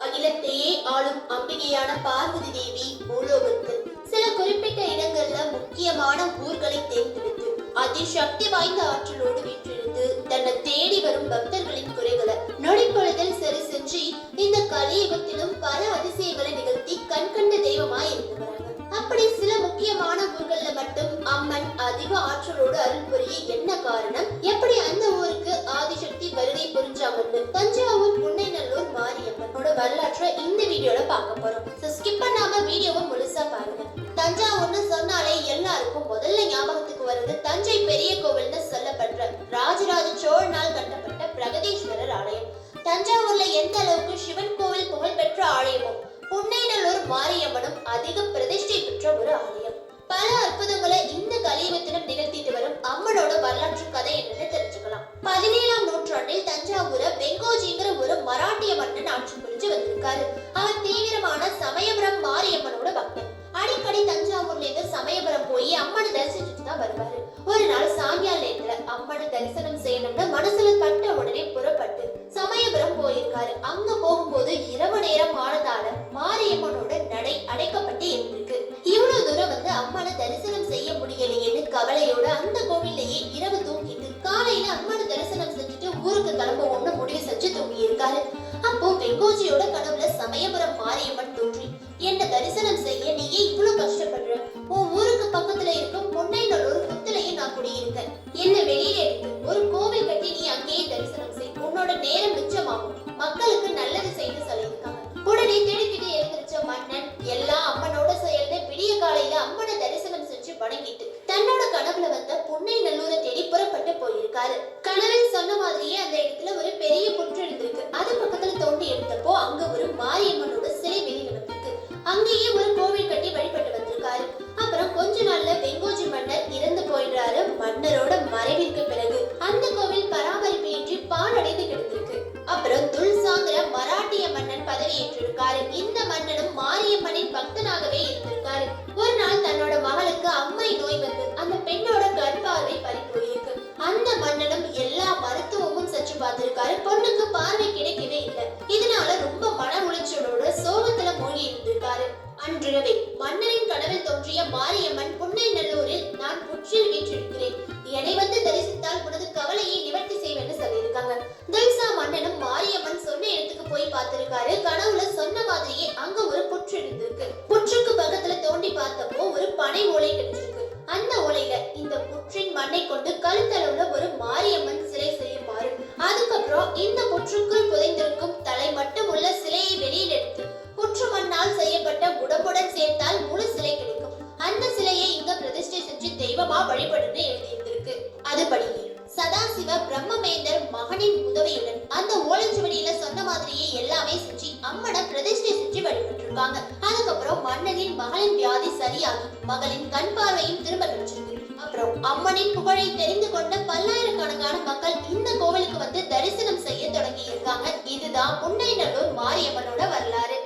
அகிலத்தையே ஆளும் அம்பிகையான பார்வதி தேவி பூலோகத்தில் சில குறிப்பிட்ட இடங்கள்ல முக்கியமான ஊர்களை தேர்ந்தெடுத்து அதிசக்தி வாய்ந்த ஆற்றலோடு வீற்றிருந்து தன்னை தேடி வரும் பக்தர்களின் குறைகளை நொடிப்பொழுதில் சரி செஞ்சு இந்த கலியுகத்திலும் பல அதிசயங்களை நிகழ்த்தி கண்கண்ட தெய்வமாய் இருந்து வராங்க. அப்படி சில முக்கியமான ஊர்கள்ல மட்டும் அம்மன் அதிக ஆற்றலோடு அருள் புரிய என்ன காரணம், எப்படி அந்த ஊருக்கு ஆதிசக்தி வருகை புரிஞ்சாங்கன்னு தஞ்சாவூர் புன்னைநல்லூர் மாரியம்மனோட வரலாற்றை இந்த வீடியோல பார்க்க போறோம். ஸ்கிப் பண்ணாம வீடியோவை முழுசா பாருங்க. தஞ்சாவூர்னு சொன்னாலே எல்லாருக்கும் முதல்ல ஞாபகத்துக்கு வருது தஞ்சை பெரிய கோவில்னு சொல்லப்படுற ராஜராஜ சோழனால் கட்டப்பட்ட பிரகதீஸ்வரர் ஆலயம். தஞ்சாவூர்ல எந்த அளவுக்கு சிவன் கோவில் புகழ்பெற்ற ஆலயமோ புன்னைநல்லூர் மாரியம்மனும் அதிக பிரதிஷ்டை பெற்ற ஒரு ஆலயம். பல அற்புதங்களை இந்த கலியுகத்திலும் நிகழ்த்திட்டு வரும் அம்மனோட வரலாற்று கதை என்னன்னு தெரிஞ்சுக்கலாம். 17ஆம் நூற்றாண்டில் தஞ்சாவூரை வெங்கோஜிங்கிற ஒரு மராட்டிய மன்னன் ஆட்சி புரிஞ்சு வந்திருக்காரு. அவர் தீவிரமான சமயபுரம் மாரியம்மனோட பக்தன். அடிக்கடி தஞ்சாவூர்ல இருந்து சமயபுரம் போய் அம்மனை தரிசிச்சுட்டு தான் வருவாரு. ஒரு நாள் சாயங்கால நேரத்துல அம்மனை தரிசனம் செய்யணும்னு மனசுல பட்ட உடனே புறப்பட்டு சமயபுரம் போயிருக்காரு. அங்க போகும்போது இரவு நேரம் ஆனதால மாரியம்மனோட நடை அடைக்கப்பட்டு இருந்திருக்கு. இவ்வளவு தூரம் வந்து அம்மனை தரிசனம் செய்ய முடியலையேன்னு கவலையோட அந்த கோவிலையே இரவு தூங்கிட்டு காலையில அம்மனை தரிசனம் செஞ்சுட்டு ஊருக்கு கிளம்புவோம்னு முடிவு செஞ்சு தூங்கி இருக்காரு. அப்போ வெங்கோஜியோட கனவுல சமயபுரம் மாரியம்மன் தோன்றி, என்ன தரிசனம் செய்ய நீ ஏன் இவ்வளவு கஷ்டப்படுற, உன் ஊருக்கு பக்கத்துல இருக்கும் பொன்னைநல்லூர் புத்தலையும் நான் குடியிருக்கேன், என்ன வெளியில எடுத்து ஒரு கோவில் கட்டி நீ அங்கேயே தரிசனம் செய், உன்னோட நேரம் மிச்சமாகும், மக்களுக்கு நல்லது செய்து சொல்லியிருக்காங்க. உடனே திடுக்கிட்டு எழுந்திருச்ச மன்னன் எல்லாம் அம்மனோட செயல்னு விடிய காலையில அம்மனை தரிசனம் செஞ்சு வணங்கிட்டு தன்னோட கனவுல வந்த பொன்னைநல்லூரை தேடி புறப்பட்டு போயிருக்காரு. கனவில் சொன்ன மாதிரியே அந்த இடத்துல ஒரு பெரிய புற்று இருந்திருக்கு. அது பக்கத்துல தோண்டி எடுத்தப்போ அங்க ஒரு மாரியம்மனோட சிலை வெளியில வந்திருக்கு. அங்கேயே ஒரு கோவில் கட்டி வழிபட்டு வந்திருக்காரு. அப்புறம் கொஞ்ச நாள்ல வெங்கோஜி மன்னர் இறந்து போயிடுறாரு. மன்னரோட மறைவிற்கு பிறகு அந்த கோவில் பராமரிப்பு இன்றி பாழடைந்து கிடந்திருக்கு. அப்புறம் துல்சாங்கிற மராட்டிய மன்னன் பதவி ஏற்றிருக்காரு. இந்த மன்னனும் மாரியம்மனின் பக்தனாகவே இருந்திருக்காரு. ஒரு நாள் தன்னோட மகளுக்கு அம்மை நோய் வந்து அந்த பெண்ணோட கண் பார்வை பறி போயிருக்கு. அந்த மன்னனும் எல்லா மருத்துவமும் செஞ்சு பார்த்திருக்காரு. பொண்ணுக்கு பார்வை கிடைக்கவே இல்லை. இதனால ரொம்ப மன உளைச்சலோட சோகத்துல மூழ்கி இருந்திருக்காரு. அன்றிரவே மன்னரின் கனவில் தோன்றிய மாரியம்மன் புன்னைநல்லூரில் நான் புற்றில் வீற்றிருக்கிறேன், என்னை வந்து தரிசித்தால் உனது கவலையை நிவர்த்தி செய்வேன்னு சொல்லியிருக்காங்க. துல்சா மன்னனும் மாரியம்மன் சொன்ன இடத்துக்கு போய் பார்த்திருக்காரு. கனவுல சொன்ன மாதிரியே அங்க ஒரு புற்று இருந்திருக்கு. புற்றுக்கு பக்கத்துல தோண்டி பார்த்தப்போ ஒரு பனை ஓலை கிடைச்சிருக்கு. அந்த ஓலையில இந்த புற்றின் மண்ணை கொண்டு கழுத்தளவுல ஒரு மாரியம்மன் சிலை செய்யுமாறு, அதுக்கப்புறம் இந்த புற்றுக்குள் புதைந்திருக்கும் தலை மட்டும் உள்ள சிலையை வெளியில் எடுத்து புற்று மண்ணால் செய்யப்பட்ட உடம்புடன் சேர்த்தால் முழு சிலை கிடைக்கும், அந்த சிலையை இங்க பிரதிஷ்டை செஞ்சு தெய்வமா வழிபடுன்னு எழுதியிருந்திருக்கு. அதுபடியே சதாசிவ பிரம்மவேந்தர் மகனின் உதவியுடன் அந்த ஓலைச்சுவடியில சொன்ன மாதிரியே எல்லாமே செஞ்சு அம்மனை பிரதிஷ்டை செஞ்சு வழிபட்டிருக்காங்க. அதுக்கப்புறம் மன்னனின் மகளின் வியாதி சரியாகி மகளின் கண் பார்வையும் திரும்ப கிடைச்சிருக்கு. அப்புறம் அம்மனின் புகழை தெரிந்து கொண்ட பல்லாயிரக்கணக்கான மக்கள் இந்த கோவிலுக்கு வந்து தரிசனம் செய்ய தொடங்கி இருக்காங்க. இதுதான் புன்னைநல்லூர் மாரியம்மனோட வரலாறு.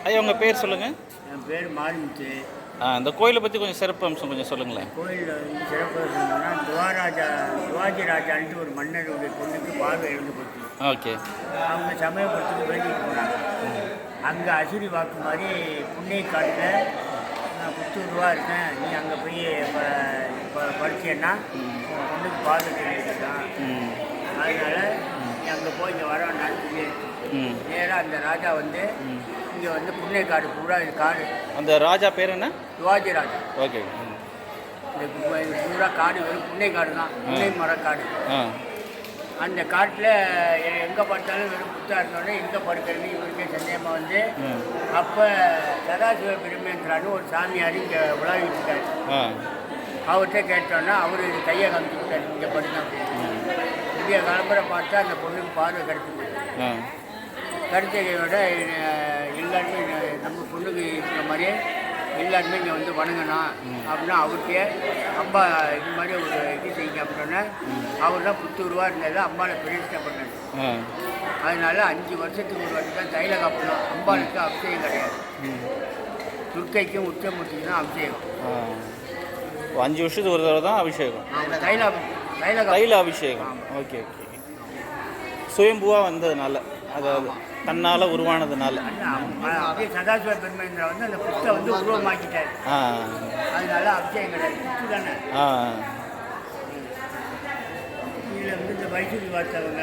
ஐயா உங்க பேர் சொல்லுங்க. என் பேர் மாரிமுத்து. இந்த கோயிலை பற்றி கொஞ்சம் சிறப்பு அம்சம் கொஞ்சம் சொல்லுங்களேன். கோயிலில் வந்து சிறப்பு சொன்னோம்னா துவாஜி ராஜான்ட்டு ஒரு மன்னருடைய பொண்ணுக்கு பார்வை இழந்து போச்சு. ஓகே. அவங்க சமயபுரத்துக்கு வேண்டிட்டு போனாங்க. அங்கே அசுரி வாக்கு மாதிரி புன்னைக்காட்டில் நான் புத்தூர்வா இருக்கேன், நீ அங்கே போய் படிச்சேன்னா உன் பொண்ணுக்கு பார்வை தெரிஞ்சுக்கலாம், அதனால் நீ அங்கே போய் இங்கே வர வேண்டாம்னு சொல்லி நேராக அந்த ராஜா வந்து இங்கே வந்து புன்னைக்காடு பூரா இது காடு. அந்த ராஜா பேர் என்ன? துவாஜி ராஜா. ஓகே. இந்த பூரா காடு வெறும் புன்னைக்காடு தான், புன்னை மரக்காடு. அந்த காட்டில் எங்கே பார்த்தாலும் வெறும் புத்தா இருந்தோடனே எங்கே படுக்கிறதுன்னு இவருக்கே சந்தேகமாக வந்து அப்போ சதாசிவ பிரம்மேந்திரான்னு ஒரு சாமியார் இங்கே உலாவிட்டு இருக்காரு. அவர்கிட்ட கேட்டோன்னா அவர் கையை காமிச்சுட்டார், இங்கே படுங்க அப்படின்னு. இந்திய கிளம்புற பார்த்தா அந்த பொண்ணுக்கு பார்வை கிடைச்சிருக்கு. கிடைச்சதையோட எல்லாருமே நம்ம பொண்ணுக்கு இருக்கிற மாதிரியே எல்லாருமே இங்கே வந்து வணங்கணும் அப்படின்னா அவர்கிட்டே அம்மா இது மாதிரி ஒரு இது செய்யுங்க அப்படின்னா அவர் தான் புத்தூர்வா இருந்தது அம்பாவை பிரதிஷ்டை பண்ணார். அதனால 5 வருஷத்துக்கு ஒரு வாட்டி தான் தைல காப்பணும். அம்பாளுக்கு அபிஷேகம் கிடையாது, துர்க்கைக்கும் உச்சமூர்த்திக்கும் தான் அபிஷேகம். 5 வருஷத்துக்கு ஒரு தடவை தான் அபிஷேகம், தைல அபிஷேகம். Okay okay. சுயம்புவாக வந்ததுனால அதாவது தன்னால் உருவானதுனால. அப்படியே சதாசிவ பெருமேந்திரா வந்து அந்த புத்தை வந்து உருவமாக்கிட்டார். அதனால அபிஷேகம் கிடையாது, புத்து தானே. இதில் வந்து இந்த வயசுக்கு பார்த்தவங்க,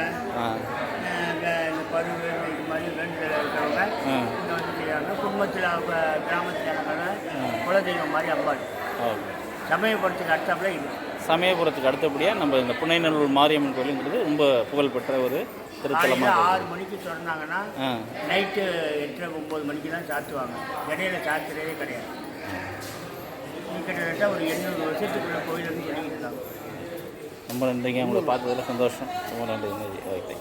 இந்த பருவ இது மாதிரி வேண்டுதல் இருக்கிறவங்க இங்கே வந்து செய்கிறாங்க. குடும்பத்தில் அவங்க கிராமத்தில் இருக்கிறவங்க குலதெய்வம் மாதிரி அம்பாள். சமயபுரத்துக்கு அடுத்தாப்புல இது. சமயபுரத்துக்கு அடுத்தபடியாக நம்ம இந்த புன்னைநல்லூர் மாரியம்மன் கோயிலுங்கிறது ரொம்ப புகழ்பெற்ற ஒரு திருத்தலமாக. 6 மணிக்கு திறந்தாங்கன்னா நைட்டு 8-9 மணிக்கு தான் சாத்துவாங்க. இடையில சாத்துறதே கிடையாது. கிட்டத்தட்ட ஒரு 800 வருஷத்துக்குள்ள கோயிலுன்னு சொல்லிக்கிட்டு இருக்காங்க. ரொம்ப நன்றிங்க, உங்களை பார்த்ததில் சந்தோஷம். ரொம்ப நன்றி. ஓகே.